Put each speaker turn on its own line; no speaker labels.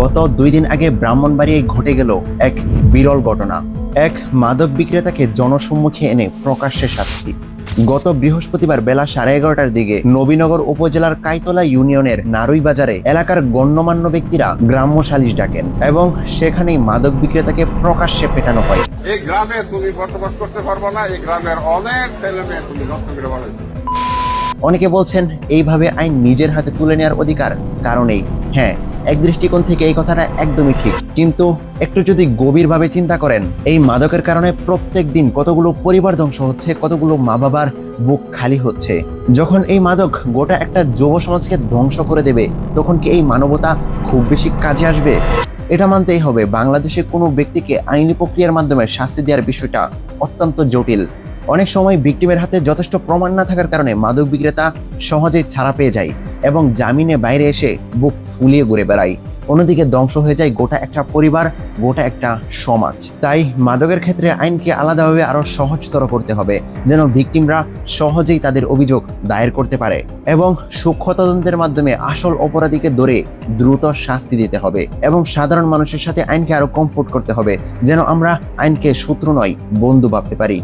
গত 2 দিন আগে ব্রাহ্মণবাড়িয়ায় ঘটে গেল এক বিরল ঘটনা। এক মাদক বিক্রেতাকে জনসম্মুখে এনে প্রকাশ্যে শাস্তি। গত বৃহস্পতিবার বেলা 11:30টার দিকে নবীনগর উপজেলার কাইতলা ইউনিয়নের নারুই বাজারে এলাকার গণ্যমান্য ব্যক্তিরা গ্রাম্য সালিশ ডাকেন এবং সেখানেই মাদক বিক্রেতাকে প্রকাশ্যে পেটানো হয়।
এই গ্রামে তুমি বসবাস করতে পারবো না, এই গ্রামের অনেক ছেলে মেয়ে তুমি নষ্ট করে বানাইছো।
অনেকে বলছেন এইভাবে আইন নিজের হাতে তুলে নেওয়ার অধিকার কারণেই। হ্যাঁ, এক দৃষ্টিকোণ থেকে এই কথাটা একদমই ঠিক, কিন্তু একটু যদি গভীরভাবে চিন্তা করেন, এই মাদকের কারণে প্রত্যেক দিন কতগুলো পরিবার ধ্বংস হচ্ছে, কতগুলো মা বাবার বুক খালি হচ্ছে। যখন এই মাদক গোটা একটা যুব সমাজকে ধ্বংস করে দেবে, তখন কি এই মানবতা খুব বেশি কাজে আসবে? এটা মানতেই হবে, বাংলাদেশে কোনো ব্যক্তিকে আইনি প্রক্রিয়ার মাধ্যমে শাস্তি দেওয়ার বিষয়টা অত্যন্ত জটিল। অনেক সময় ভিকটিমের হাতে যথেষ্ট প্রমাণ না থাকার কারণে মাদক বিক্রেতা সহজেই ছাড়া পেয়ে যায় এবং জামিনে বাইরে এসে বুক ফুলিয়ে ঘুরে বেড়ায়। অন্যদিকে ধ্বংস হয়ে যায় গোটা একটা পরিবার, গোটা একটা সমাজ। তাই মাদকের ক্ষেত্রে আইনকে আলাদাভাবে আরো সহজতর করতে হবে, যেন ভিকটিমরা সহজেই তাদের অভিযোগ দায়ের করতে পারে এবং সূক্ষ্ম তদন্তের মাধ্যমে আসল অপরাধীকে ধরে দ্রুত শাস্তি দিতে হবে এবং সাধারণ মানুষের সাথে আইনকে আরো কমফোর্ট করতে হবে, যেন আমরা আইনকে শত্রু নয় বন্ধু ভাবতে পারি।